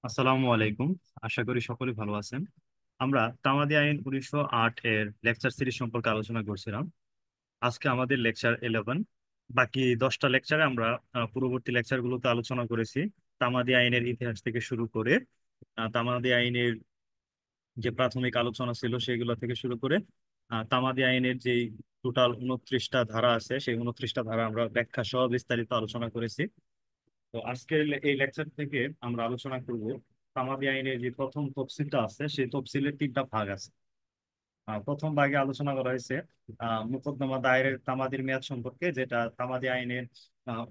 আসসালামু আলাইকুম। আশা করি সকলে ভালো আছেন। আমরা তামাদি আইন 1908 এর লেকচার সিরিজ সম্পর্কে আলোচনা করছিলাম। আজকে আমাদের লেকচার 11। বাকি 10টা লেকচারে আমরা পূর্ববর্তী লেকচারগুলোতে আলোচনা করেছি তামাদি আইনের ইতিহাস থেকে শুরু করে তামাদি আইনের যে প্রাথমিক আলোচনা ছিল সেগুলো থেকে শুরু করে তামাদি আইনের যে টোটাল 29টা ধারা আছে সেই 29টা ধারা আমরা ব্যাখ্যা সহ বিস্তারিত আলোচনা করেছি। তো আজকের এই লেকচার থেকে আমরা আলোচনা করব তামাদি আইনের যে প্রথম তফসিলটা আছে সেই তফসিলের 3টা ভাগ আছে। প্রথম ভাগে আলোচনা করা হয়েছে মোকদ্দমা দায়েরের তামাদির মেয়াদ সম্পর্কে, যেটা তামাদি আইনের আহ,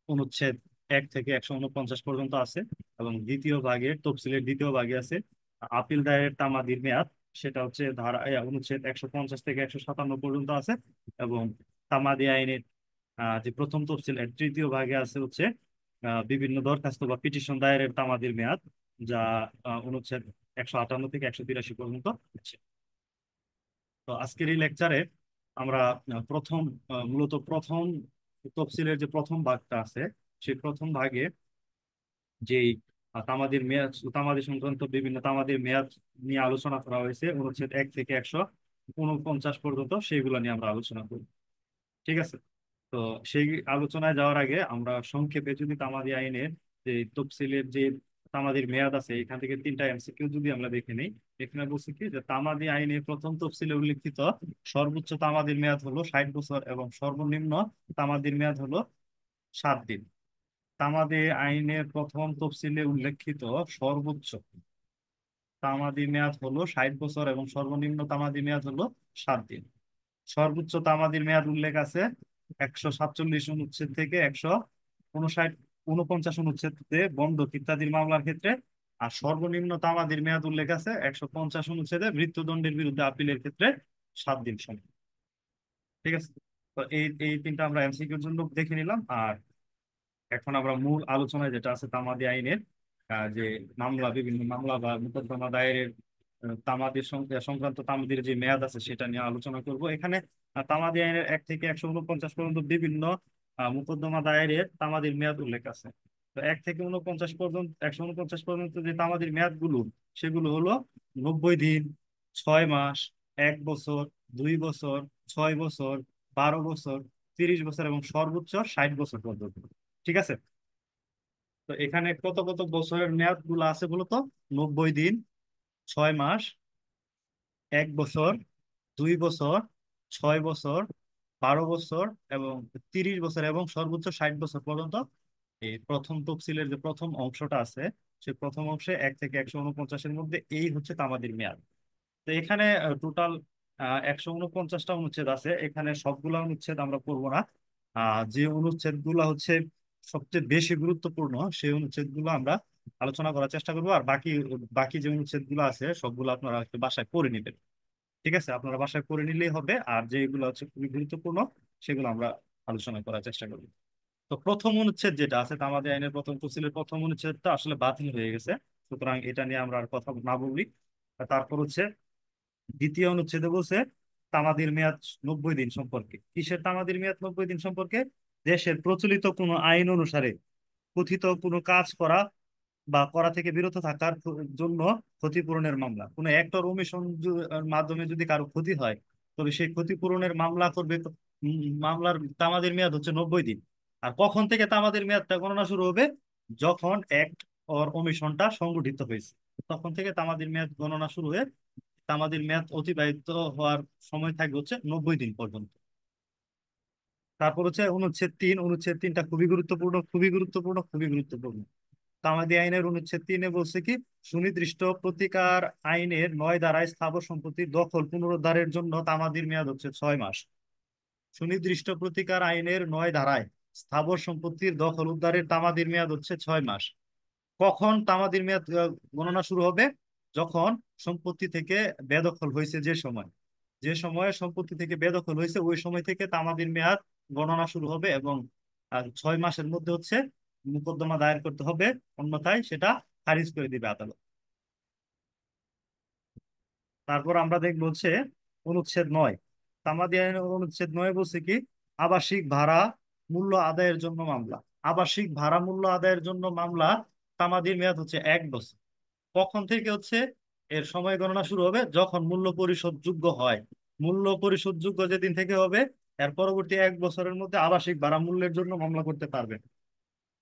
অনুচ্ছেদ 1 থেকে 149 পর্যন্ত আছে। এবং দ্বিতীয় ভাগে তফসিলের দ্বিতীয় ভাগে আছে আপিল দায়েরের তামাদির মেয়াদ, সেটা হচ্ছে ধারা অনুচ্ছেদ 150 থেকে 157 পর্যন্ত আছে। এবং তামাদি আইনের যে প্রথম তফসিল এর তৃতীয় ভাগে আছে হচ্ছে বিভিন্ন দরখাস্ত বা পিটিশন দায়েরের তামাদির মেয়াদ, যা অনুচ্ছেদ 158 থেকে 183 পর্যন্ত আছে। তো আজকের এই লেকচারে আমরা মূলত প্রথম তফসিলের যে প্রথম ভাগটা আছে সেই প্রথম ভাগে যেই তামাদি সংক্রান্ত বিভিন্ন তামাদির মেয়াদ নিয়ে আলোচনা করা হয়েছে অনুচ্ছেদ 1 থেকে 149 পর্যন্ত, সেইগুলো নিয়ে আমরা আলোচনা করব। ঠিক আছে। তো সেই আলোচনায় যাওয়ার আগে আমরা সংক্ষেপে যদি তামাদি আইনের যে তফসিলের যে তামাদির মেয়াদ আছে এখান থেকে 3টা এমসিকিউ যদি আমরা দেখে নিই। এখানে বলছি কি যে তামাদি আইনের প্রথম তফসিলে উল্লিখিত সর্বোচ্চ তামাদির মেয়াদ হলো 60 বছর এবং সর্বনিম্ন তামাদির মেয়াদ হলো 7 দিন। তামাদি আইনের প্রথম তফসিলে উল্লেখিত সর্বোচ্চ তামাদি মেয়াদ হলো 60 বছর এবং সর্বনিম্ন তামাদি মেয়াদ হলো 7 দিন। সর্বোচ্চ তামাদির মেয়াদ উল্লেখ আছে 147 অনুচ্ছেদ থেকে 159 অনুচ্ছেদে বন্ধক ইত্যাদির মামলার ক্ষেত্রে। আর সর্বনিম্ন তামাদির মেয়াদ উল্লেখ আছে 150 অনুচ্ছেদে মৃত্যুদণ্ডের বিরুদ্ধে আপিলের ক্ষেত্রে 7 দিন সময়। ঠিক আছে। তো এই এই 3টা আমরা এমসিকিউর জন্য দেখে নিলাম। আর এখন আমরা মূল আলোচনায় যেটা আছে তামাদি আইনের যে বিভিন্ন মামলা বা মোকদ্দমা দায়েরের সংক্রান্ত তামাদির যে মেয়াদ আছে সেটা নিয়ে আলোচনা করব এখানে। তামাদি আইনের 1 থেকে 149 পর্যন্ত বিভিন্ন মোকদ্দমা দায়েরের তামাদির মেয়াদ উল্লেখ আছে। তো 1 থেকে 149 পর্যন্ত যে তামাদির মেয়াদ গুলো সেগুলো হলো 90 দিন, 6 মাস, 1 বছর, 2 বছর, 6 বছর, 12 বছর, 30 বছর এবং সর্বোচ্চ 60 বছর পর্যন্ত। ঠিক আছে। তো এখানে কত কত বছরের মেয়াদ গুলো আছে বলতো? 90 দিন, 6 মাস, 1 বছর, 2 বছর, 6 বছর, 12 বছর এবং 30 বছর এবং সর্বোচ্চ 60 বছর পর্যন্ত। এই প্রথম তফসিলের যে প্রথম অংশটা আছে সেই প্রথম অংশে 1 থেকে 149-এর মধ্যে এই হচ্ছে তামাদির মেয়াদ। তো এখানে টোটাল 149টা অনুচ্ছেদ আছে। এখানে সবগুলা অনুচ্ছেদ আমরা পড়বো না। যে অনুচ্ছেদ গুলা হচ্ছে সবচেয়ে বেশি গুরুত্বপূর্ণ সেই অনুচ্ছেদ গুলো আমরা আলোচনা করার চেষ্টা করবো। আর বাকি বাকি যে অনুচ্ছেদ গুলো আছে সবগুলো আপনারা একটু বাসায় পড়ে নেবেন। ঠিক আছে, আপনারা বাসায় পড়ে নিলেই হবে। আর যেগুলো হচ্ছে খুবই গুরুত্বপূর্ণ সেগুলো আমরা আলোচনা করার চেষ্টা করবো। তো প্রথম অনুচ্ছেদ যেটা আছে তামাদি আইনের প্রথম তফসিলের প্রথম অনুচ্ছেদটা আসলে বাতিল হয়ে গেছে, সুতরাং এটা নিয়ে আমরা আর কথা না বলি। আর তারপর হচ্ছে দ্বিতীয় অনুচ্ছেদে বলছে তামাদির মেয়াদ 90 দিন সম্পর্কে। কিসের তামাদির মেয়াদ 90 দিন সম্পর্কে? দেশের প্রচলিত কোনো আইন অনুসারে কথিত কোনো কাজ করা বা করা থেকে বিরত থাকার জন্য ক্ষতিপূরণের মামলা, কোনো একটা ওমিশন মাধ্যমে যদি কারো ক্ষতি হয় তবে সেই ক্ষতিপূরণের মামলা করবে। মামলার তামাদির মেয়াদ হচ্ছে 90 দিন। আর কখন থেকে তামাদির মেয়াদটা গণনা শুরু হবে? যখন অ্যাক্ট অর ওমিশনটা সংগঠিত হয়েছে তখন থেকে তামাদির মেয়াদ গণনা শুরু হয়ে তামাদির মেয়াদ অতিবাহিত হওয়ার সময় থাকবে হচ্ছে 90 দিন পর্যন্ত। তারপর হচ্ছে অনুচ্ছেদ 3। অনুচ্ছেদ 3টা খুবই গুরুত্বপূর্ণ, খুবই গুরুত্বপূর্ণ, খুবই গুরুত্বপূর্ণ। তামাদি আইনের অনুচ্ছেদ 3-এ বলছে কি, সুনির্দিষ্ট প্রতিকার আইনের 9 ধারায় স্থাবর সম্পত্তির দখল পুনরুদ্ধারের জন্য তামাদির মেয়াদ হচ্ছে 6 মাস। সুনির্দিষ্ট প্রতিকার আইনের 9 ধারায় স্থাবর সম্পত্তির দখল উদ্ধারের তামাদির মেয়াদ হচ্ছে 6 মাস। কখন তামাদির মেয়াদ গণনা শুরু হবে? যখন সম্পত্তি থেকে বেদখল হয়েছে, যে সময় সম্পত্তি থেকে বেদখল হয়েছে ওই সময় থেকে তামাদির মেয়াদ গণনা শুরু হবে। এবং 6 মাসের মধ্যে হচ্ছে মোকদ্দমা দায়ের করতে হবে, অন্যথায় সেটা খারিজ করে দিবে আদালত। তারপর আমরা দেখবো হচ্ছে অনুচ্ছেদ 9। তামাদি আইনের অনুচ্ছেদ 9 বলছে কি, আবাসিক ভাড়া মূল্য আদায়ের জন্য মামলা। আবাসিক ভাড়া মূল্য আদায়ের জন্য মামলা তামাদির মেয়াদ হচ্ছে 1 বছর। কখন থেকে হচ্ছে এর সময় গণনা শুরু হবে? যখন মূল্য পরিশোধ যোগ্য হয়। মূল্য পরিশোধ যোগ্য যেদিন থেকে হবে, এর পরবর্তী 1 বছরের মধ্যে আবাসিক ভাড়া মূল্যের জন্য মামলা করতে পারবেন।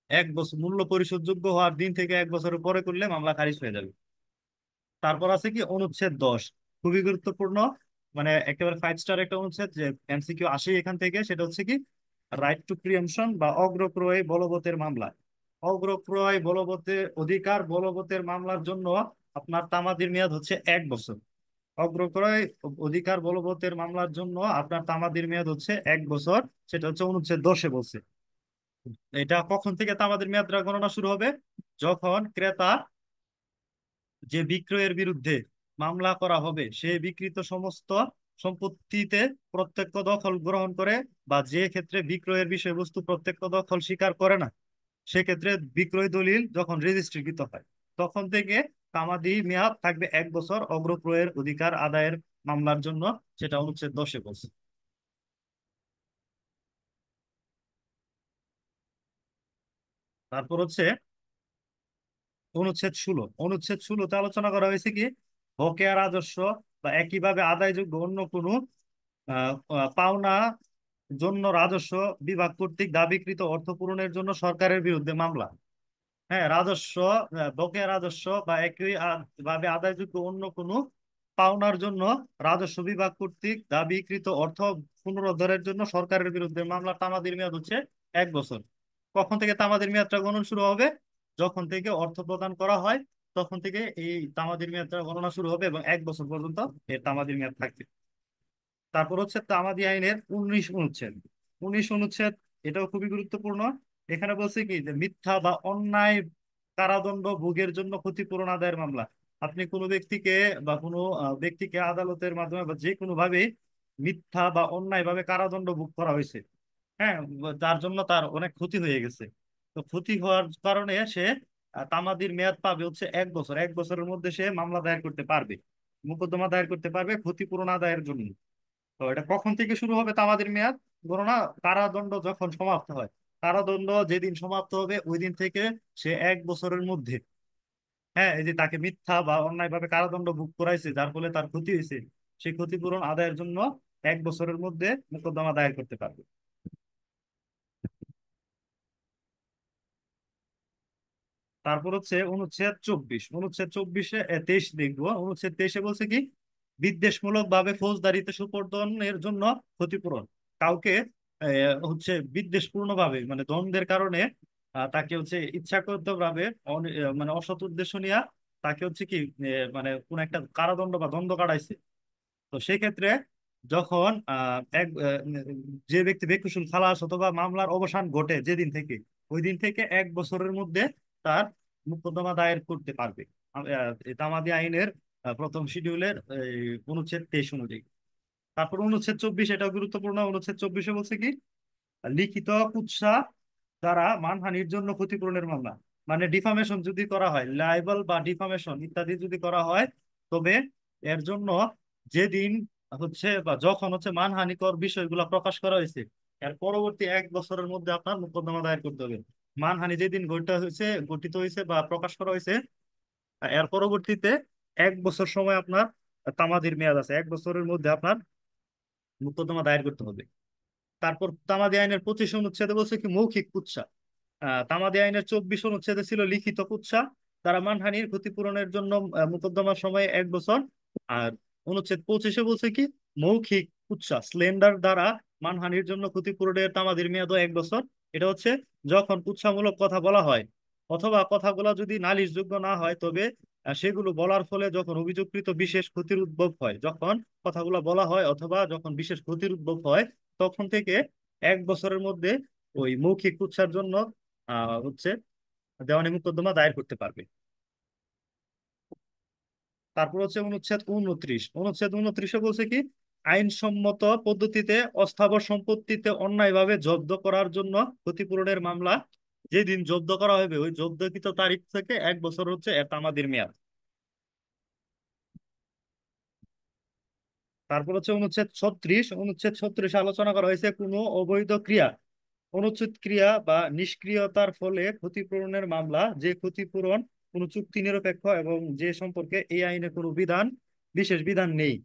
1 বছর মূল্য পরিশোধ যোগ্য হওয়ার দিন থেকে 1 বছরের পরে করলে মামলা খারিজ হয়ে যাবে। তারপর আছে কি অনুচ্ছেদ 10, খুবই গুরুত্বপূর্ণ, মানে একেবারে 5 স্টার একটা অনুচ্ছেদ, যে এমসিকিউ আসে এখান থেকে। সেটা হচ্ছে কি, রাইট টু প্রিএমশন বা অগ্রক্রয় বলবতের মামলা। অগ্রক্রয় বলবতের অধিকার বলবতের মামলার জন্য আপনার তামাদির মেয়াদ হচ্ছে 1 বছর। অগ্রক্রয় অধিকার বলবতের মামলার জন্য আপনার তামাদির মেয়াদ হচ্ছে 1 বছর। সেটা হচ্ছে অনুচ্ছেদ 10-এ বলছে। এটা কখন থেকে তামাদির মেয়াদটা গণনা শুরু হবে? যখন ক্রেতা যে বিক্রয়ের বিরুদ্ধে মামলা করা হবে সে বিক্রিত সমস্ত সম্পত্তিতে প্রত্যক্ষ দখল গ্রহণ করে, বা যে ক্ষেত্রে বিক্রয়ের বিষয়বস্তু প্রত্যক্ষ দখল স্বীকার করে না, সেক্ষেত্রে বিক্রয় দলিল যখন রেজিস্ট্রিকৃত হয়, তখন থেকে তামাদি মেয়াদ থাকবে 1 বছর অগ্রক্রয়ের অধিকার আদায়ের মামলার জন্য। সেটা অনুচ্ছেদ 10-এ বলছে। তারপর হচ্ছে অনুচ্ছেদ 16 আলোচনা করা হয়েছে কি, বকেয়া রাজস্ব বা একইভাবে আদায়যোগ্য অন্য কোনো পাওনা জন্য রাজস্ব বিভাগ কর্তৃক দাবিকৃত অর্থ পূরণের জন্য সরকারের বিরুদ্ধে মামলা। হ্যাঁ, রাজস্ব, বকেয়া রাজস্ব বা একই ভাবে আদায়যোগ্য অন্য কোনো পাওনার জন্য রাজস্ব বিভাগ কর্তৃক দাবিকৃত অর্থ পুনরুদ্ধারের জন্য সরকারের বিরুদ্ধে মামলা তামাদির মেয়াদ হচ্ছে 1 বছর। কখন থেকে তামাদির মেয়াদটা গণনা শুরু হবে? যখন থেকে অর্থ প্রদান করা হয়, তখন থেকে এই তামাদির মেয়াদটা গণনা শুরু হবে, এবং 1 বছর পর্যন্ত এর তামাদির মেয়াদ থাকবে। তারপর হচ্ছে তামাদি আইনের 19 অনুচ্ছেদ। 19 অনুচ্ছেদ, এটাও খুবই গুরুত্বপূর্ণ। এখানে বলছে কি, যে মিথ্যা বা অন্যায় কারাদণ্ড ভোগের জন্য ক্ষতিপূরণ আদায়ের মামলা। আপনি কোনো ব্যক্তিকে বা কোনো ব্যক্তিকে আদালতের মাধ্যমে বা যে কোনো ভাবে মিথ্যা বা অন্যায় ভাবে কারাদণ্ড ভোগ করা হয়েছে, হ্যাঁ, তার জন্য তার অনেক ক্ষতি হয়ে গেছে। তো ক্ষতি হওয়ার কারণে সে তামাদির মেয়াদ পাবে হচ্ছে 1 বছর। 1 বছরের মধ্যে সে মামলা দায়ের করতে পারবে, মোকদ্দমা দায়ের করতে পারবে ক্ষতিপূরণ আদায়ের জন্য। তো এটা কখন থেকে শুরু হবে তামাদির মেয়াদ গণনা? কারাদণ্ড যখন সমাপ্ত হয়। কারাদণ্ড যেদিন সমাপ্ত হবে ওই দিন থেকে সে 1 বছরের মধ্যে, হ্যাঁ, এই যে তাকে মিথ্যা বা অন্যায়ভাবে কারাদণ্ড ভোগ করাইছে যার ফলে তার ক্ষতি হয়েছে, সেই ক্ষতিপূরণ আদায়ের জন্য 1 বছরের মধ্যে মোকদ্দমা দায়ের করতে পারবে। তারপর হচ্ছে অনুচ্ছেদ 24। অনুচ্ছেদ 24-এ 23 দেখবো। অনুচ্ছেদ 23-এ বলছে কি, বিদ্বেষমূলক ভাবে ফৌজদারিতে সোপর্দনের জন্য ক্ষতিপূরণ। কাউকে হচ্ছে বিদ্বেষপূর্ণ ভাবে, মানে দ্বন্দ্বের কারণে তাকে হচ্ছে ইচ্ছাকৃত ভাবে মানে অসৎ উদ্দেশ্য নিয়ে তাকে হচ্ছে কি, মানে কোন একটা কারাদণ্ড বা দণ্ড কাটাইছে। তো সেক্ষেত্রে যখন যে ব্যক্তি বেকসুর খালাস অথবা মামলার অবসান ঘটে যেদিন থেকে, ওই দিন থেকে 1 বছরের মধ্যে তার মোকদ্দমা দায়ের করতে পারবে। তামাদি আইনের প্রথম শিডিউলের অনুচ্ছেদ 23 অনুযায়ী। তারপর অনুচ্ছেদ 24, এটাও গুরুত্বপূর্ণ। অনুচ্ছেদ 24-এ বলছে কি, লিখিত কুৎসা দ্বারা মানহানির জন্য ক্ষতিপূরণের মামলা। মানে ডিফামেশন যদি করা হয়, লাইবেল বা ডিফামেশন ইত্যাদি যদি করা হয়, তবে এর জন্য যেদিন হচ্ছে বা যখন হচ্ছে মানহানিকর বিষয়গুলো প্রকাশ করা হয়েছে, এর পরবর্তী 1 বছরের মধ্যে আপনার মোকদ্দমা দায়ের করতে হবে। মানহানি যেদিন গঠিত হয়েছে বা প্রকাশ করা হয়েছে, এর পরবর্তীতে 1 বছর সময় আপনার তামাদির মেয়াদ আছে, 1 বছরের মধ্যে আপনার মোকদ্দমা দায়ের করতে হবে। তারপর তামাদি আইনের 25 অনুচ্ছেদে বলছে কি, মৌখিক কুৎসা। তামাদি আইনের 24 অনুচ্ছেদে ছিল লিখিত কুৎসা দ্বারা মানহানির ক্ষতিপূরণের জন্য মোকদ্দমার সময় 1 বছর। আর অনুচ্ছেদ 25-এ বলছে কি, মৌখিক কুৎসা স্লেন্ডার দ্বারা মানহানির জন্য ক্ষতিপূরণের তামাদির মেয়াদও 1 বছর। এটা হচ্ছে যখন কুৎসামূলক কথা বলা হয়, অথবা কথাগুলো যদি নালিশযোগ্য না হয়, তবে সেগুলো বলার ফলে যখন অভিযোগকৃত বিশেষ ক্ষতির উদ্ভব হয়, যখন কথাগুলো বলা হয় অথবা যখন বিশেষ ক্ষতির উদ্ভব হয়, তখন থেকে 1 বছরের মধ্যে ওই মৌখিক কুৎসার জন্য হচ্ছে দেওয়ানি মোকদ্দমা দায়ের করতে পারবে। তারপর হচ্ছে অনুচ্ছেদ 29। অনুচ্ছেদ 29-এ বলছে কি, আইনসম্মত পদ্ধতিতে অস্থাবর সম্পত্তিতে অন্যায়ভাবে জব্দ করার জন্য ক্ষতিপূরণের মামলা। যেদিন জব্দ করা হবে ওই জব্দকৃত তারিখ থেকে 1 বছর হচ্ছে এর তামাদির মেয়াদ। তারপর হচ্ছে অনুচ্ছেদ 36। অনুচ্ছেদ 36 আলোচনা করা হয়েছে কোনো অবৈধ ক্রিয়া, অনুচিত ক্রিয়া বা নিষ্ক্রিয়তার ফলে ক্ষতিপূরণের মামলা। যে ক্ষতিপূরণ কোনো চুক্তি নিরপেক্ষ এবং যে সম্পর্কে এই আইনে কোনো বিধান বিশেষ বিধান নেই।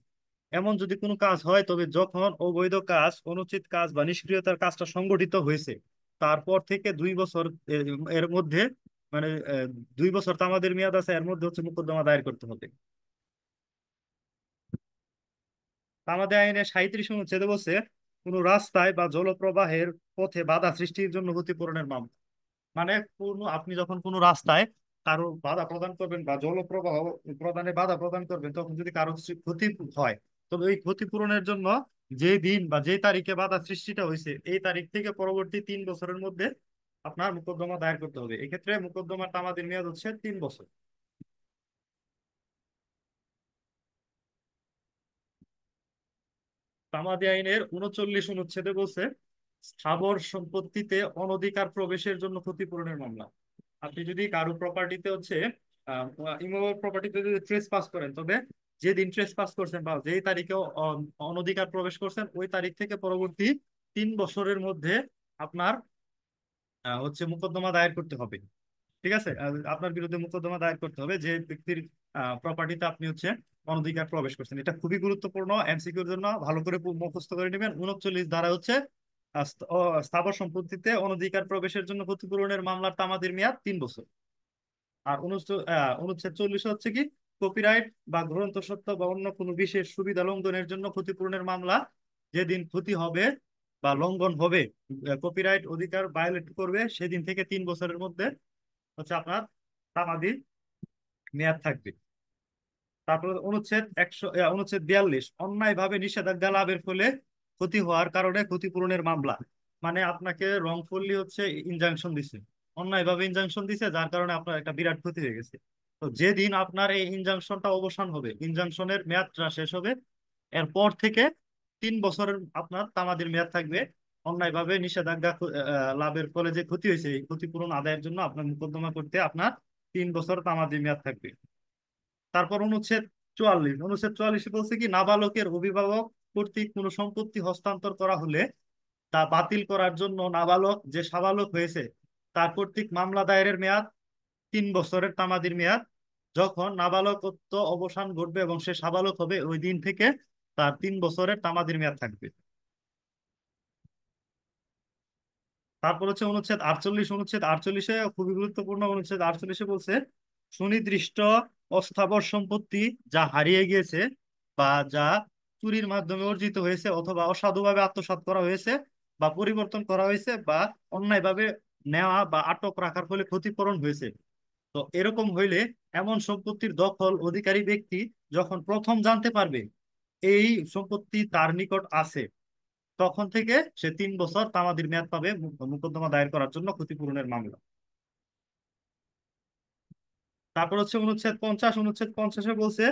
এমন যদি কোনো কাজ হয়, তবে যখন অবৈধ কাজ, অনুচিত কাজ বা নিষ্ক্রিয়তার কাজটা সংগঠিত হয়েছে, তারপর থেকে 2 বছর এর মধ্যে, মানে 2 বছর তো আমাদের মেয়াদ আছে, এর মধ্যে হচ্ছে মোকদ্দমা দায়ের করতে হবে। আমাদের আইনে 37 অনুচ্ছেদে বলছে, কোনো রাস্তায় বা জলপ্রবাহের পথে বাধা সৃষ্টির জন্য ক্ষতিপূরণের মামলা। মানে কোনো, আপনি যখন কোনো রাস্তায় কারো বাধা প্রদান করবেন বা জলপ্রবাহ প্রদানে বাধা প্রদান করবেন, তখন যদি কারো ক্ষতি হয়, তবে ওই ক্ষতিপূরণের জন্য যে দিন বা যে তারিখে বাধা সৃষ্টিটা হয়েছে, এই তারিখ থেকে পরবর্তী 3 বছরের মধ্যে আপনার মোকদ্দমা দায়ের করতে হবে। এক্ষেত্রে মোকদ্দমার তামাদির মেয়াদ হচ্ছে 3 বছর। তামাদি আইনের 39 অনুচ্ছেদে বলছে, স্থাবর সম্পত্তিতে অনধিকার প্রবেশের জন্য ক্ষতিপূরণের মামলা। আপনি যদি কারো প্রপার্টিতে হচ্ছে ইমুভেবল প্রপার্টিতে যদি ট্রেস পাস করেন, তবে যে দিন ট্রেস পাস করছেন বা যেই তারিখে অনধিকার প্রবেশ করছেন, ওই তারিখ থেকে পরবর্তী 3 বছরের মধ্যে আপনার হচ্ছে মোকদ্দমা দায়ের করতে হবে। ঠিক আছে, আপনার বিরুদ্ধে মোকদ্দমা দায়ের করতে হবে যে ব্যক্তির প্রপার্টিতে আপনি হচ্ছে অনধিকার প্রবেশ করছেন। এটা খুবই গুরুত্বপূর্ণ, এমসিকিউর জন্য ভালো করে মুখস্থ করে নেবেন। 39 ধারা হচ্ছে স্থাবর সম্পত্তিতে অনধিকার প্রবেশের জন্য ক্ষতিপূরণের মামলার তামাদির মেয়াদ 3 বছর। আর অনুচ্ছেদ 40 হচ্ছে কি, কপিরাইট বা গ্রন্থস্বত্ব বা অন্য কোনো বিশেষ সুবিধা লঙ্ঘনের জন্য ক্ষতিপূরণের মামলা। যেদিন ক্ষতি হবে বা লঙ্ঘন হবে, কপিরাইট অধিকার ভায়োলেট করবে, সেদিন থেকে 3 বছরের মধ্যে হচ্ছে আপনার তামাদি মেয়াদ থাকবে। তারপর অনুচ্ছেদ 42, অন্যায় ভাবে নিষেধাজ্ঞা লাভের ফলে ক্ষতি হওয়ার কারণে ক্ষতিপূরণের মামলা। মানে আপনাকে রংফুলি হচ্ছে ইনজাংশন দিছে, অন্যায় ভাবে ইনজাংশন দিছে, যার কারণে আপনার একটা বিরাট ক্ষতি হয়ে গেছে। তো যেদিন আপনার এই ইনজাংশনটা অবসান হবে, ইনজাংশনের মেয়াদটা শেষ হবে, এরপর থেকে 3 বছরের আপনার তামাদির মেয়াদ থাকবে। অন্যায় ভাবে নিষেধাজ্ঞা লাভের ফলে যে ক্ষতি হয়েছে, এই ক্ষতিপূরণ আদায়ের জন্য আপনার মোকদ্দমা করতে আপনার 3 বছর তামাদি মেয়াদ থাকবে। তারপর অনুচ্ছেদ 44 বলছে কি, নাবালকের অভিভাবক কর্তৃক কোনো সম্পত্তি হস্তান্তর করা হলে তা বাতিল করার জন্য নাবালক যে সাবালক হয়েছে তার কর্তৃক মামলা দায়েরের মেয়াদ 3 বছরের তামাদির মেয়াদ। যখন নাবালকত্ব অবসান ঘটবে এবং সে সাবালক হবে, ওই দিন থেকে তার 3 বছরের তামাদির মেয়াদ থাকবে। তারপর হচ্ছে অনুচ্ছেদ 48 খুবই গুরুত্বপূর্ণ। অনুচ্ছেদ 48 বলছে, সুনির্দিষ্ট অস্থাবর সম্পত্তি যা হারিয়ে গিয়েছে বা যা চুরির মাধ্যমে অর্জিত হয়েছে অথবা অসাধুভাবে আত্মসাৎ করা হয়েছে বা পরিবর্তন করা হয়েছে বা অন্যায়ভাবে নেওয়া বা আটক রাখার ফলে ক্ষতিপূরণ হয়েছে, তো এরকম হইলে এমন সম্পত্তির দখল অধিকারী ব্যক্তি যখন প্রথম জানতে পারবে এই সম্পত্তি তার নিকট আছে, তখন থেকে সে 3 বছর তামাদির মেয়াদ পাবে মোকদ্দমা দায়ের করার জন্য ক্ষতিপূরণের মামলা। তারপর হচ্ছে অনুচ্ছেদ 50 বলছে,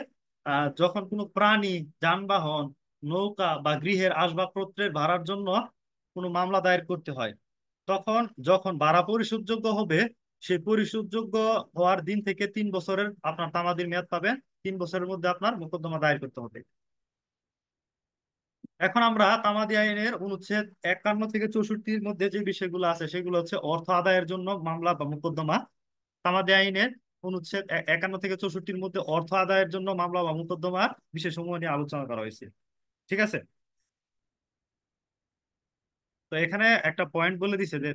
যখন কোনো প্রাণী, যানবাহন, নৌকা বা গৃহের আসবাবপত্রের ভাড়ার জন্য কোনো মামলা দায়ের করতে হয়, তখন যখন ভাড়া পরিশোধযোগ্য হবে, সেই পরিশোধযোগ্য হওয়ার দিন থেকে 3 বছরের আপনার তামাদির মেয়াদ পাবেন। 3 বছরের মধ্যে আপনার মোকদ্দমা দায়ের করতে হবে। এখন আমরা তামাদি আইনের অনুচ্ছেদ 51 থেকে 64-র মধ্যে যে বিষয়গুলো আছে, সেগুলো হচ্ছে অর্থ আদায়ের জন্য মামলা বা মোকদ্দমা। তামাদি আইনের অনুচ্ছেদ 51 থেকে 64-র মধ্যে অর্থ আদায়ের জন্য মামলা বা মোকদ্দমার বিষয়সমূহ নিয়ে আলোচনা করা হয়েছে। ঠিক আছে, তো এখানে একটা পয়েন্ট বলে দিছে যে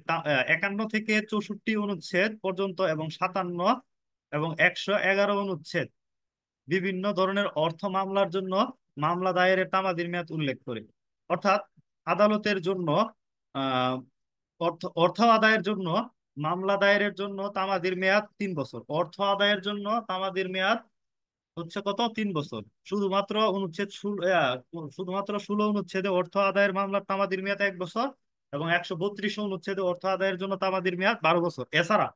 51 থেকে 64 অনুচ্ছেদ পর্যন্ত এবং 57 এবং 111 অনুচ্ছেদ বিভিন্ন ধরনের অর্থ মামলার জন্য মামলা দায়েরের তামাদির মেয়াদ উল্লেখ করে। অর্থাৎ আদালতের জন্য আহ অর্থ আদায়ের জন্য মামলা দায়েরের জন্য তামাদির মেয়াদ 3 বছর, অর্থ আদায়ের জন্য তামাদির মেয়াদ হচ্ছে কত, 3 বছর। শুধুমাত্র শুধুমাত্র 16 অনুচ্ছেদে অর্থ আদায়ের মামলার তামাদির মেয়াদ 1 বছর এবং 132 অনুচ্ছেদে অর্থ আদায়ের জন্য তামাদির মেয়াদ 12 বছর। এছাড়া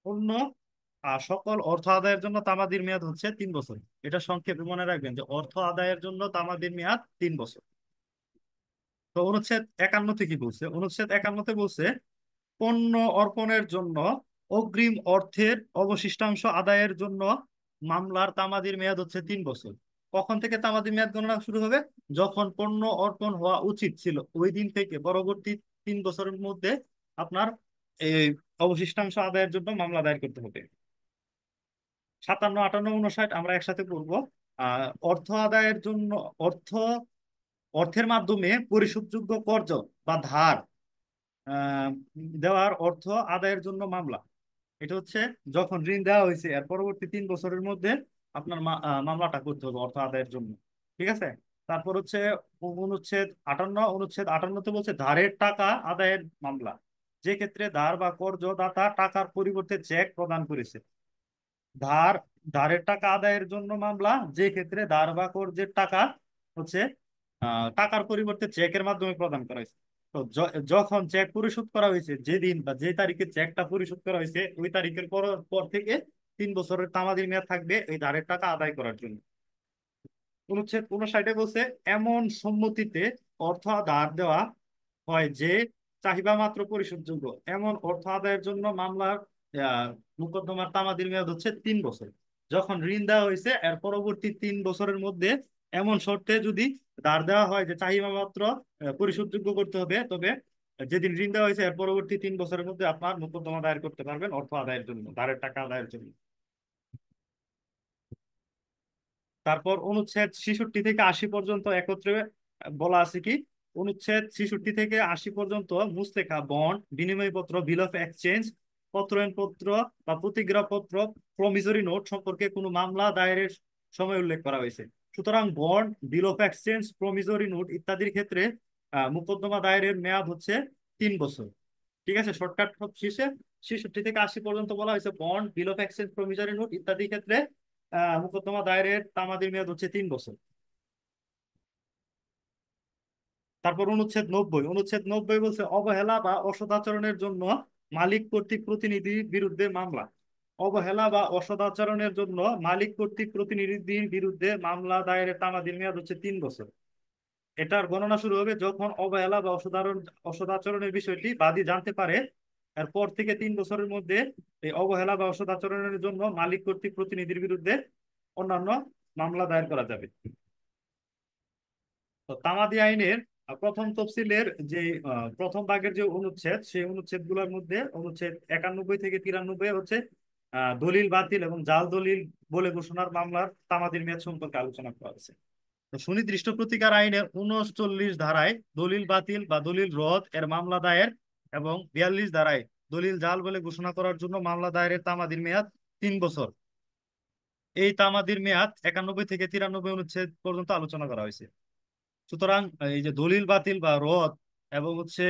অন্য সকল অর্থ আদায়ের জন্য তামাদির মেয়াদ হচ্ছে 3 বছর। এটা সংক্ষেপে মনে রাখবেন যে অর্থ আদায়ের জন্য তামাদির মেয়াদ 3 বছর। তো অনুচ্ছেদ 51 কি বলছে? অনুচ্ছেদ 51 বলছে, পণ্য অর্পণের জন্য অগ্রিম অর্থের অবশিষ্টাংশ আদায়ের জন্য মামলার তামাদির মেয়াদ হচ্ছে 3 বছর। কখন থেকে তামাদি মেয়াদ গণনা শুরু হবে? যখন পণ্য অর্পণ হওয়া উচিত ছিল, ওই দিন থেকে পরবর্তী 3 বছরের মধ্যে আপনার এই অবশিষ্টাংশ আদায়ের জন্য মামলা দায়ের করতে হবে। 57, 58, 59 আমরা একসাথে পড়বো। অর্থ আদায়ের জন্য, অর্থ অর্থের মাধ্যমে পরিশোধযোগ্য কর্জ বা ধার আহ, দেওয়ার অর্থ আদায়ের জন্য মামলা। এটা হচ্ছে যখন ঋণ দেওয়া হয়েছে এর পরবর্তী 3 বছরের মধ্যে আপনার মামলাটা করতে হবে অর্থ আদায়ের জন্য। ঠিক আছে। তারপর হচ্ছে অনুচ্ছেদ 58, অনুচ্ছেদ 58-তে বলছে ধারের টাকা আদায়ের মামলা। যে ক্ষেত্রে ধার বা কর্জদাতা টাকার পরিবর্তে চেক প্রদান করেছে। ধার ধারের টাকা আদায়ের জন্য মামলা, যে ক্ষেত্রে ধার বা কর্জের টাকা হচ্ছে টাকার পরিবর্তে চেকের মাধ্যমে প্রদান করা হয়েছে। তো যখন চেক পরিশোধ করা হয়েছে, যেদিন বা যে তারিখে চেকটা পরিশোধ করা হয়েছে ওই তারিখের পর পর থেকে 3 বছরের তামাদির মেয়াদ থাকবে এই ধারের টাকা আদায় করার জন্য। অনুচ্ছেদ 59-এ বলছে এমন সম্মতিতে অর্থ ধার দেওয়া হয় যে চাহিদা মাত্র পরিশোধযোগ্য। এমন অর্থ আদায়ের জন্য মামলার মোকদ্দমার তামাদির মেয়াদ হচ্ছে 3 বছর। যখন ঋণ দেওয়া হয়েছে এর পরবর্তী 3 বছরের মধ্যে এমন শর্তে যদি ধার দেওয়া হয় যে চাহিদা মাত্র পরিশোধযোগ্য করতে হবে, তবে যেদিন ঋণ দেওয়া হয়েছে এর পরবর্তী 3 বছরের মধ্যে আপনার মোকদ্দমা দায়ের করতে পারবেন অর্থ আদায়ের জন্য, ধারের টাকা আদায়ের জন্য। তারপর অনুচ্ছেদ 66 থেকে 80 পর্যন্ত একত্রে বলা আছে কি, অনুচ্ছেদ 66 থেকে 80 পর্যন্ত মুচলেখা বন্ড, বিনিময়পত্র, বিল অফ এক্সচেঞ্জ, পত্র বা প্রতিজ্ঞাপত্র, প্রমিসরি নোট সম্পর্কে কোনো মামলা দায়েরের সময় উল্লেখ করা হয়েছে। সুতরাং bond, bill of exchange, promissory note ইত্যাদির ক্ষেত্রে মোকদ্দমা দায়েরের মেয়াদ হচ্ছে 3 বছর। ঠিক আছে, শর্টকাট শেষে 66 থেকে 80 পর্যন্ত বলা হয়েছে bond, bill of exchange, promissory note ইত্যাদি ক্ষেত্রে মোকদ্দমা দায়েরের তামাদির মেয়াদ হচ্ছে 3 বছর। তারপর অনুচ্ছেদ 90 বলছে অবহেলা বা অসদাচরণের জন্য মালিক কর্তৃক প্রতিনিধির বিরুদ্ধে মামলা। অবহেলা বা অসদাচরণের জন্য মালিক কর্তৃক প্রতিনিধির বিরুদ্ধে মামলা দায়েরের তামাদির মেয়াদ হচ্ছে 3 বছর। এটার গণনা শুরু হবে যখন অবহেলা বা অসদাচরণের বিষয়টি বাদী জানতে পারে। এরপর থেকে 3 বছরের মধ্যে এই অবহেলা বা অসদাচরণের জন্য মালিক কর্তৃক প্রতিনিধির বিরুদ্ধে অন্যান্য মামলা দায়ের করা যাবে। তো তামাদি আইনের প্রথম তফসিলের যে প্রথম ভাগের যে অনুচ্ছেদ, সেই অনুচ্ছেদ গুলোর মধ্যে অনুচ্ছেদ 91 থেকে 93 হচ্ছে দলিল বাতিল এবং জাল দলিল বলে ঘোষণার মামলার তামাদির মেয়াদ সম্পর্কে আলোচনা করা হয়েছে। তো সুনির্দিষ্ট প্রতিকার আইনের 39 ধারায় দলিল বাতিল বা দলিল রদ এর মামলা দায়ের এবং 42 ধারায় দলিল জাল বলে ঘোষণা করার জন্য মামলা দায়েরের তামাদির মেয়াদ 3 বছর। এই তামাদির মেয়াদ 91 থেকে 93 অনুচ্ছেদ পর্যন্ত আলোচনা করা হয়েছে। সুতরাং এই যে দলিল বাতিল বা রদ এবং হচ্ছে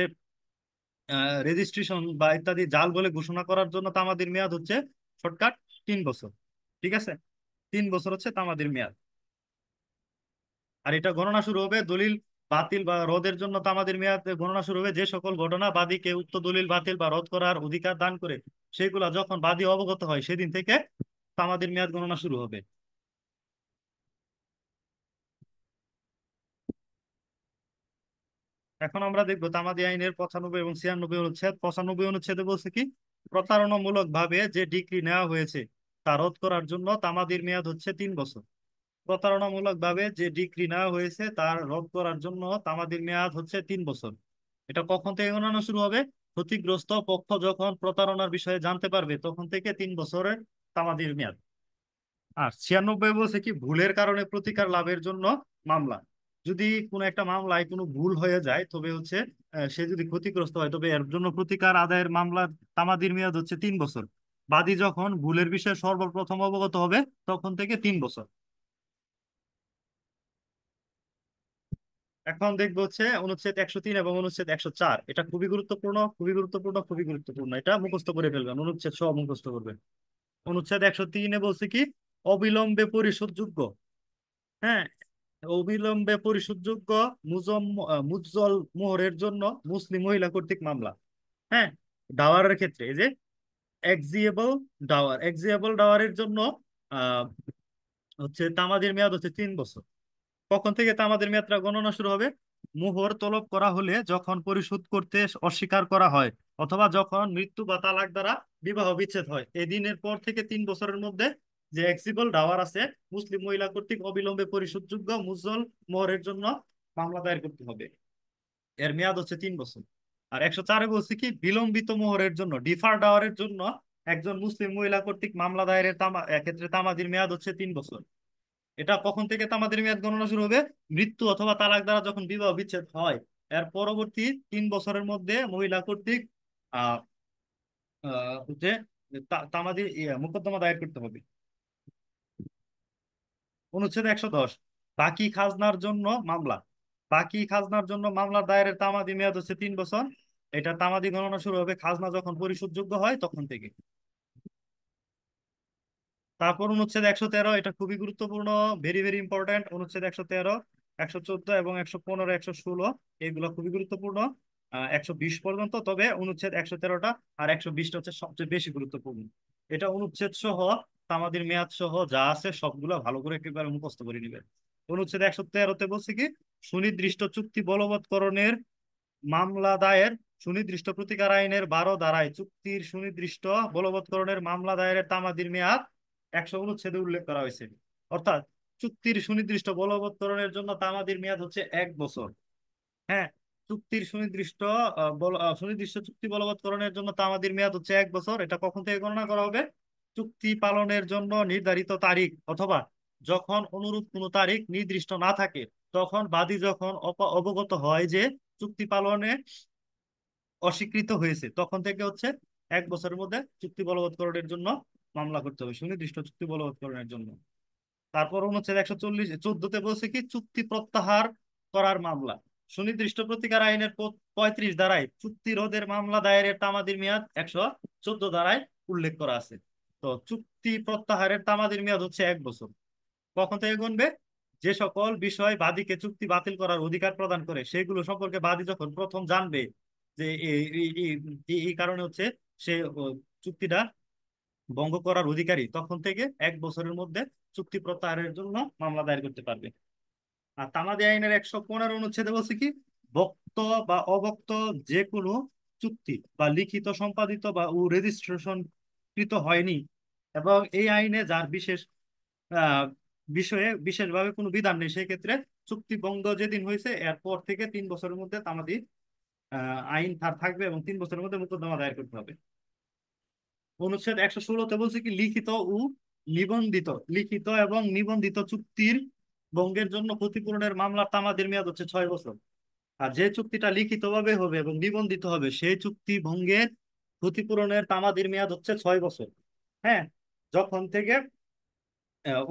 রেজিস্ট্রেশন বা ইত্যাদি জাল বলে ঘোষণা করার জন্য তামাদির মেয়াদ হচ্ছে শর্টকাট 3 বছর। ঠিক আছে, 3 বছর হচ্ছে তামাদির মেয়াদ। আর এটা গণনা শুরু হবে দলিল বাতিল বা রদের জন্য তামাদির মেয়াদ গণনা শুরু হবে যে সকল ঘটনা বাদীকে উক্ত দলিল বাতিল বা রদ করার অধিকার দান করে সেগুলা যখন বাদী অবগত হয় সেদিন থেকে তামাদির মেয়াদ গণনা শুরু হবে। এখন আমরা দেখবো তামাদি আইনের 95 এবং 96 অনুচ্ছেদ। 95 অনুচ্ছেদে বলছে কি, প্রতারণামূলক ভাবে যে ডিক্রি নেওয়া হয়েছে তা রদ করার জন্য তামাদির মেয়াদ হচ্ছে 3 বছর। প্রতারণামূলক ভাবে যে ডিক্রি নেওয়া হয়েছে তার রদ করার জন্য তামাদির মেয়াদ হচ্ছে 3 বছর। এটা কখন থেকে গণনা শুরু হবে? ক্ষতিগ্রস্ত পক্ষ যখন প্রতারণার বিষয়ে জানতে পারবে তখন থেকে 3 বছরের তামাদির মেয়াদ। আর 96 বলছে কি, ভুলের কারণে প্রতিকার লাভের জন্য মামলা। যদি কোনো একটা মামলায় কোনো ভুল হয়ে যায় তবে হচ্ছে সে যদি ক্ষতিগ্রস্ত হয় তবে এর জন্য প্রতিকার আদায়ের মামলার তামাদির মেয়াদ হচ্ছে 3 বছর। বাদী যখন ভুলের বিষয়ে সর্বপ্রথম অবগত হবে তখন থেকে 3 বছর। এখন দেখবো হচ্ছে অনুচ্ছেদ 103 এবং অনুচ্ছেদ 104। এটা খুবই গুরুত্বপূর্ণ, খুবই গুরুত্বপূর্ণ, খুবই গুরুত্বপূর্ণ। এটা মুখস্থ করে ফেলবেন, অনুচ্ছেদ সহ মুখস্থ করবেন। অনুচ্ছেদ 103-এ বলছে কি, অবিলম্বে পরিশোধযোগ্য। হ্যাঁ, অবিলম্বে পরিশোধযোগ্য মুজ্জল মোহরের জন্য মুসলিম মহিলা কর্তৃক মামলা। হ্যাঁ, ডাওয়ারের ক্ষেত্রে এই যে এক্সিয়েবল ডাওয়ারের জন্য আহ হচ্ছে তামাদির মেয়াদ হচ্ছে 3 বছর। কখন থেকে তামাদির মেয়াদটা গণনা শুরু হবে? মোহর তলব করা হলে, যখন পরিশোধ করতে অস্বীকার করা হয়, অথবা যখন মৃত্যু বা তালাক দ্বারা বিবাহ বিচ্ছেদ হয়, এই দিনের পর থেকে 3 বছরের মধ্যে যে এক্সিবল ডাওয়ার আছে মুসলিম মহিলা কর্তৃক অবিলম্বে পরিশোধযোগ্য মুজ্জল মোহরের জন্য মামলা দায়ের করতে হবে। এর মেয়াদ হচ্ছে 3 বছর। আর 104-এ বলছে কি, বিলম্বিত মোহরের জন্য ডিফার ডাওয়ারের জন্য একজন মুসলিম মহিলা কর্তৃক মামলা দায়েরের ক্ষেত্রে তামাদির মেয়াদ হচ্ছে 3 বছর। এটা কখন থেকে তামাদির মেয়াদ গণনা শুরু হবে? মৃত্যু অথবা তালাক দ্বারা যখন বিবাহ বিচ্ছেদ হয়, এর পরবর্তী 3 বছরের মধ্যে মহিলা কর্তৃক আহ হচ্ছে তামাদি মোকদ্দমা দায়ের করতে হবে। অনুচ্ছেদ 110, বাকি খাজনার জন্য মামলা। বাকি খাজনার জন্য মামলা দায়েরের তামাদি মেয়াদ হচ্ছে 3 বছর। এটা তামাদি গণনা শুরু হবে খাজনা যখন পরিশোধযোগ্য হয় তখন থেকে। তারপর অনুচ্ছেদ 113, এটা খুবই গুরুত্বপূর্ণ, ভেরি ভেরি ইম্পর্ট্যান্ট। অনুচ্ছেদ 113, 114 এবং 115, 116 এগুলো খুবই গুরুত্বপূর্ণ। 120 পর্যন্ত, তবে অনুচ্ছেদ 113টা আর 120টা হচ্ছে সবচেয়ে বেশি গুরুত্বপূর্ণ। এটা অনুচ্ছেদ সহ তামাদির মেয়াদ সহ যা আছে সবগুলো ভালো করে একেবারে মুখস্থ করে নিবেন। অনুচ্ছেদ 113-তে বলছে কি, সুনির্দিষ্ট চুক্তি বলবৎকরণের মামলা দায়ের, সুনির্দিষ্ট প্রতিকার আইনের 12 ধারায় চুক্তির সুনির্দিষ্ট বলবৎকরণের মামলা দায়েরের তামাদির মেয়াদ 100 অনুচ্ছেদে উল্লেখ করা হয়েছে। অর্থাৎ চুক্তির সুনির্দিষ্ট বলবৎকরণের জন্য তামাদির মেয়াদ হচ্ছে 1 বছর। হ্যাঁ, চুক্তির সুনির্দিষ্ট সুনির্দিষ্ট চুক্তি বলবৎকরণের জন্য তামাদির মেয়াদ হচ্ছে 1 বছর। এটা কখন থেকে গণনা করা হবে? চুক্তি পালনের জন্য নির্ধারিত তারিখ অথবা যখন অনুরূপ কোনো তারিখ নির্দিষ্ট না থাকে, তখন বাদী যখন অবগত হয় যে চুক্তি পালনে অস্বীকৃত হয়েছে, তখন থেকে হচ্ছে 1 বছরের মধ্যে চুক্তি বলবৎকরণের জন্য মামলা করতে হবে, সুনির্দিষ্ট চুক্তি বলবৎকরণের জন্য। তারপর অনুচ্ছেদ 114 বলছে কি, চুক্তি প্রত্যাহার করার মামলা। সুনির্দিষ্ট প্রতিকার আইনের 35 ধারায় চুক্তি রোধের মামলা দায়েরের তামাদির মেয়াদ 114 ধারায় উল্লেখ করা আছে। তো চুক্তি প্রত্যাহারের তামাদির মেয়াদ হচ্ছে 1 বছর। কখন থেকে গুনবে? যে সকল বিষয় বাদীকে চুক্তি বাতিল করার অধিকার প্রদান করে সেগুলো সম্পর্কে বাদী যখন প্রথম জানবে যে এই কারণে হচ্ছে সে চুক্তিটা ভঙ্গ করার অধিকারী, তখন থেকে 1 বছরের মধ্যে চুক্তি প্রত্যাহারের জন্য মামলা দায়ের করতে পারবে। আর তামাদি আইনের 115 অনুচ্ছেদে বলছে কি, ভুক্ত বা অভুক্ত যে কোনো চুক্তি বা লিখিত সম্পাদিত বা রেজিস্ট্রেশন কৃত হয়নি এবং এই আইনে যার বিশেষ আহ বিষয়ে বিশেষভাবে কোনো বিধান নেই, সেক্ষেত্রে চুক্তি ভঙ্গ যেদিন হয়েছে এরপর থেকে 3 বছরের মধ্যে তামাদি আইন তার থাকবে এবং 3 বছরের মধ্যে মোকদ্দমা দায়ের করতে হবে। অনুচ্ছেদ 116-তে বলছে কি, লিখিত ও নিবন্ধিত, লিখিত এবং নিবন্ধিত চুক্তির ভঙ্গের জন্য ক্ষতিপূরণের মামলার তামাদির মেয়াদ হচ্ছে 6 বছর। আর যে চুক্তিটা লিখিত ভাবে হবে এবং নিবন্ধিত হবে সেই চুক্তি ভঙ্গের ক্ষতিপূরণের তামাদির মেয়াদ হচ্ছে 6 বছর। হ্যাঁ, যখন থেকে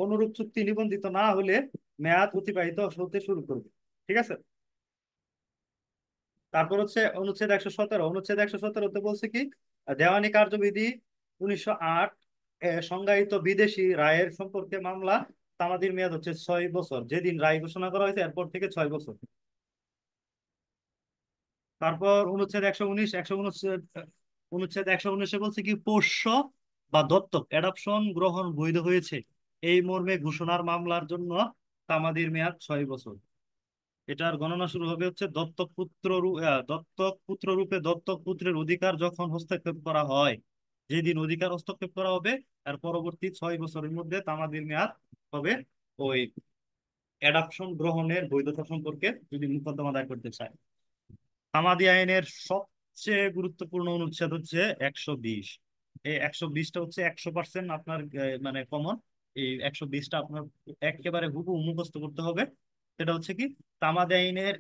অনুরূপ চুক্তি নিবন্ধিত না হলে মেয়াদ অতিবাহিত হতে শুরু করবে। ঠিক আছে। তারপর হচ্ছে অনুচ্ছেদ 117 বলছে কি, দেওয়ানি কার্যবিধি 1908 সংজ্ঞায়িত বিদেশি রায়ের সম্পর্কে মামলা তামাদির মেয়াদ হচ্ছে 6 বছর, যেদিন রায় ঘোষণা করা হয়েছে এরপর থেকে 6 বছর। তারপর অনুচ্ছেদ 119 বলছে কি, পোষ্য বা দত্তক অ্যাডপশন গ্রহণ বৈধ হয়েছে এই মর্মে ঘোষণার মামলার জন্য তামাদির মেয়াদ 6 বছর। এটার গণনা শুরু হবে হচ্ছে দত্তক পুত্র রূপে দত্তক পুত্রের অধিকার যখন হস্তক্ষেপ করা হয়, যেদিন অধিকার হস্তক্ষেপ করা হবে এর পরবর্তী 6 বছরের মধ্যে তামাদির মেয়াদ হবে ওই অ্যাডাপশন গ্রহণের বৈধতা সম্পর্কে যদি মোকদ্দমা দায়ের করতে চায়। তামাদি আইনের সবচেয়ে গুরুত্বপূর্ণ অনুচ্ছেদ হচ্ছে 120। এই 120টা হচ্ছে 100% আপনার মানে কমন। এই 120টা আপনার একেবারে হুবহু মুখস্থ করতে হবে। সেটা হচ্ছে কি, তামাদি আইনের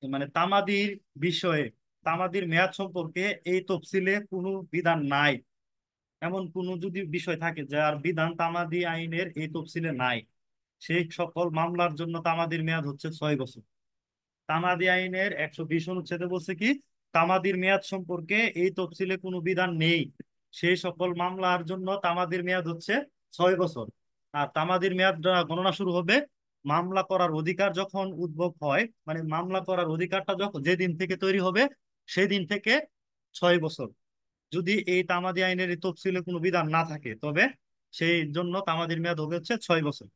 মানে তামাদির বিষয়ে, তামাদির মেয়াদ সম্পর্কে এই তফসিলে কোনো বিধান নাই। এমন কোনো যদি বিষয় থাকে যার বিধান তামাদি আইনের এই তফসিলে নাই, সেই সকল মামলার জন্য তামাদির মেয়াদ হচ্ছে 6 বছর। তামাদি আইনের 120 অনুচ্ছেদে বলছে কি, তামাদির মেয়াদ সম্পর্কে এই তফসিলে কোনো বিধান নেই, সেই সকল মামলার জন্য তামাদির মেয়াদ হচ্ছে 6 বছর। আর তামাদির মেয়াদ গণনা শুরু হবে মামলা করার অধিকার যখন উদ্ভব হয়, মানে মামলা করার অধিকারটা যখন যেদিন থেকে তৈরি হবে সেদিন থেকে 6 বছর। যদি এই তামাদি আইনের এই তফসিলে কোনো বিধান না থাকে তবে সেই জন্য তামাদির মেয়াদ হবে হচ্ছে 6 বছর।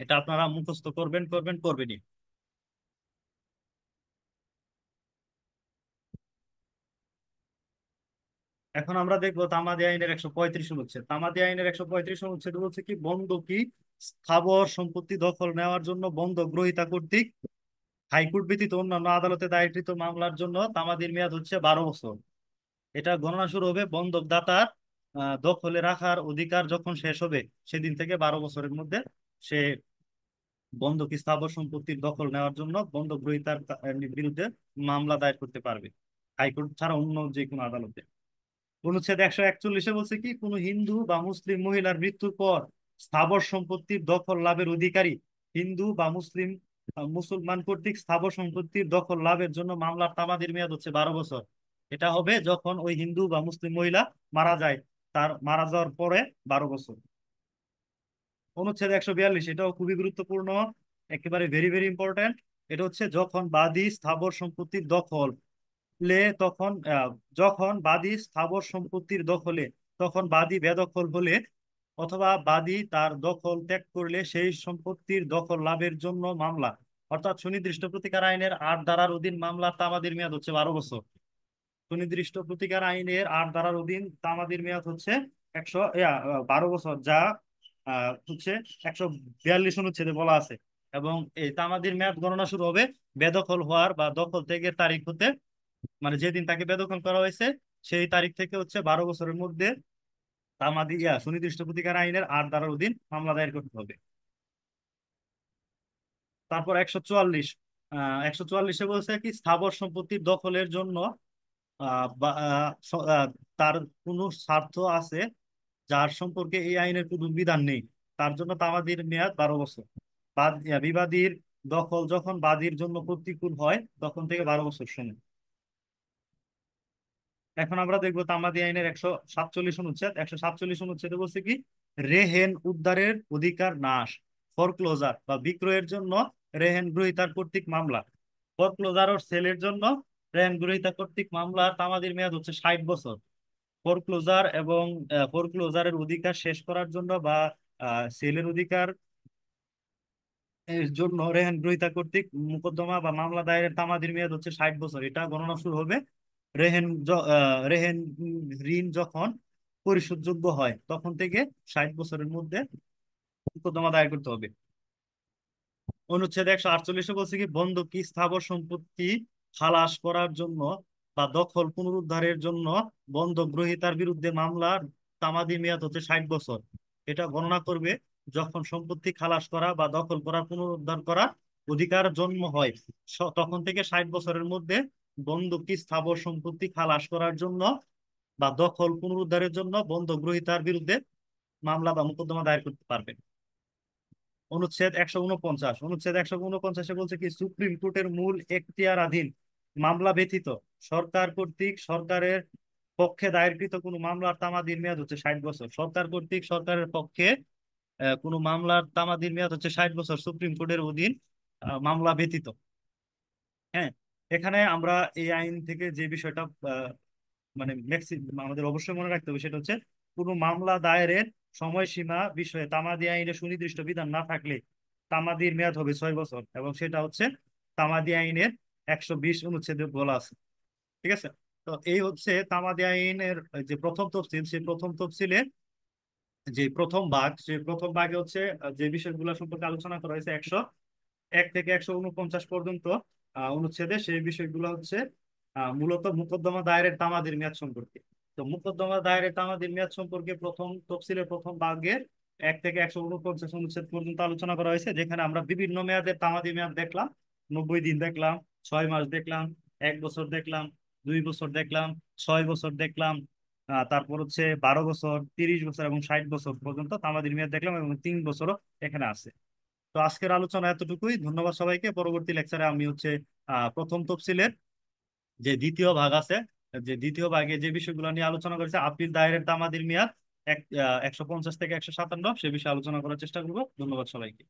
এটা আপনারা মুখস্থ করবেন করবেন করবেনই। এখন আমরা দেখবো তামাদি আইনের 135 অনুচ্ছেদ। তামাদি আইনের 135 অনুচ্ছেদ বলছে কি, বন্ধকি স্থাবর সম্পত্তি দখল নেওয়ার জন্য বন্ধক গ্রহীতা কর্তৃক হাইকোর্ট ব্যতীত অন্যান্য আদালতে দায়েরকৃত মামলার জন্য তামাদির মেয়াদ হচ্ছে 12 বছর। এটা গণনা শুরু হবে বন্ধক দাতার দখলে রাখার অধিকার যখন শেষ হবে সেদিন থেকে 12 বছরের মধ্যে সে বন্ধকি স্থাবর সম্পত্তির দখল নেওয়ার জন্য বন্ধক গ্রহীতার বিরুদ্ধে মামলা দায়ের করতে পারবে, হাইকোর্ট ছাড়া অন্য যে কোনো আদালতে। অনুচ্ছেদ 141-এ বলছে কি, কোনো হিন্দু বা মুসলিম মহিলার মৃত্যুর পর স্থাবর সম্পত্তির দখল লাভের অধিকারী হিন্দু বা মুসলমান কর্তৃক স্থাবর সম্পত্তির দখল লাভের জন্য মামলার তামাদির মেয়াদ হচ্ছে 12 বছর। এটা হবে যখন ওই হিন্দু বা মুসলিম মহিলা মারা যায়, তার মারা যাওয়ার পরে 12 বছর। অনুচ্ছেদ 142, এটাও খুবই গুরুত্বপূর্ণ, একেবারে ভেরি ভেরি ইম্পর্ট্যান্ট। এটা হচ্ছে যখন বাদী স্থাবর সম্পত্তির দখল লে তখন যখন বাদী স্থাবর সম্পত্তির দখলে তখন বাদী বেদখল হলে অথবা বাদী তার দখল ত্যাগ করলে সেই সম্পত্তির দখল লাভের জন্য মামলা, অর্থাৎ সুনির্দিষ্ট প্রতিকার আইনের 8 ধারার অধীন মামলার তামাদির মেয়াদ হচ্ছে 12 বছর। সুনির্দিষ্ট প্রতিকার আইনের 8 ধারার অধীন তামাদির মেয়াদ হচ্ছে 12 বছর, যা হচ্ছে 142 অনুচ্ছেদে বলা আছে। এবং এই তামাদির মেয়াদ গণনা শুরু হবে বেদখল হওয়ার বা দখল থেকে তারিখ হতে, মানে যেদিন তাকে বেদখল করা হয়েছে সেই তারিখ থেকে হচ্ছে 12 বছরের মধ্যে সুনির্দিষ্ট প্রতিকার আইনের 8 ধারার অধীন মামলা দায়ের করতে হবে। তারপর 144 বলছে কি, স্থাবর সম্পত্তির দখলের জন্য তার কোনো স্বার্থ আছে যার সম্পর্কে এই আইনের কোনো বিধান নেই, তার জন্য তামাদির মেয়াদ 12 বছর। বিবাদীর দখল যখন বাদীর জন্য প্রতিকূল হয় তখন থেকে 12 বছর সময়। এখন আমরা দেখবো তামাদি আইনের 147 অনুচ্ছেদ। 147 অনুচ্ছেদে বলছে কি, রেহেন উদ্ধারের অধিকার নাশ, ফরক্লোজার বা বিক্রয়ের জন্য রেহেন গ্রহীতার কর্তৃক মামলা, ফরক্লোজার ও সেলের জন্য রেহেন গ্রহীতা কর্তৃক মামলা তামাদির মেয়াদ হচ্ছে 60 বছর। ফোরক্লোজার এবং ফোরক্লোজারের অধিকার শেষ করার জন্য বা সেলের অধিকার এর জন্য রেহেন গ্রহীতা কর্তৃক মোকদ্দমা বা মামলা দায়েরের তামাদির মেয়াদ হচ্ছে 60 বছর। এটা গণনা শুরু হবে রেহেন ঋণ যখন পরিশোধযোগ্য হয় তখন থেকে 60 বছরের মধ্যে মোকদ্দমা দায়ের করতে হবে। অনুচ্ছেদ 148-এ বলছে কি, বন্ধকি স্থাবর সম্পত্তি খালাস করার জন্য বা দখল পুনরুদ্ধারের জন্য বন্ধক গ্রহীতার বিরুদ্ধে মামলার তামাদি মেয়াদ হচ্ছে 60 বছর। এটা গণনা করবে যখন সম্পত্তি খালাস করা বা দখল করা পুনরুদ্ধার করা অধিকার জন্ম হয়, তখন থেকে 60 বছরের মধ্যে বন্ধকি স্থাবর সম্পত্তি খালাস করার জন্য বা দখল পুনরুদ্ধারের জন্য বন্ধক গ্রহীতার বিরুদ্ধে মামলা বা মোকদ্দমা দায়ের করতে পারবে। অনুচ্ছেদ 149 বলছে কি, সুপ্রিম কোর্টের মূল এখতিয়ারাধীন মামলা ব্যতীত সরকার কর্তৃক সরকারের পক্ষে দায়েরকৃত কোনো মামলার তামাদির মেয়াদ হচ্ছে 60 বছর। সরকার কর্তৃক সরকারের পক্ষে কোনো মামলার তামাদির মেয়াদ হচ্ছে 60 বছর, সুপ্রিম কোর্টের অধীন মামলা ব্যতীত। হ্যাঁ, এখানে আমরা এই আইন থেকে যে বিষয়টা মানে আমাদের অবশ্যই মনে রাখতে হবে সেটা হচ্ছে, কোনো মামলা দায়েরের সময়সীমা বিষয়ে তামাদি আইনে সুনির্দিষ্ট বিধান না থাকলে তামাদির মেয়াদ হবে 6 বছর, এবং সেটা হচ্ছে তামাদি আইনের 120 অনুচ্ছেদে বলা আছে। ঠিক আছে? তো এই হচ্ছে তামাদি আইনের যে প্রথম তফসিল, সেই প্রথম তফসিলে যে প্রথম ভাগ, সেই প্রথম ভাগে হচ্ছে যে বিষয়গুলো সম্পর্কে আলোচনা করা হয়েছে 101 থেকে 149 পর্যন্ত অনুচ্ছেদে, সেই বিষয়গুলো হচ্ছে মূলত মোকদ্দমা দায়েরের তামাদির মেয়াদ সম্পর্কে। তো মোকদ্দমা দায়েরের তামাদির মেয়াদ সম্পর্কে প্রথম তফসিলের প্রথম ভাগের 1 থেকে 149 অনুচ্ছেদ পর্যন্ত আলোচনা করা হয়েছে, যেখানে আমরা বিভিন্ন মেয়াদের তামাদি মেয়াদ দেখলাম। 90 দিন দেখলাম, 6 মাস দেখলাম, 1 বছর দেখলাম, 2 বছর দেখলাম, 6 বছর দেখলাম, তারপর হচ্ছে 12 বছর, 30 বছর এবং 60 বছর পর্যন্ত তামাদির মেয়াদ দেখলাম, এবং 3 বছরও এখানে আছে। তো আজকের আলোচনা এতটুকুই। ধন্যবাদ সবাইকে। পরবর্তী লেকচারে আমি হচ্ছে প্রথম তফসিলের যে দ্বিতীয় ভাগ আছে, যে দ্বিতীয় ভাগে যে বিষয়গুলো নিয়ে আলোচনা করেছে, আপিল দায়েরের তামাদির মেয়াদ 150 থেকে 157, সে বিষয়ে আলোচনা করার চেষ্টা করবো। ধন্যবাদ সবাইকে।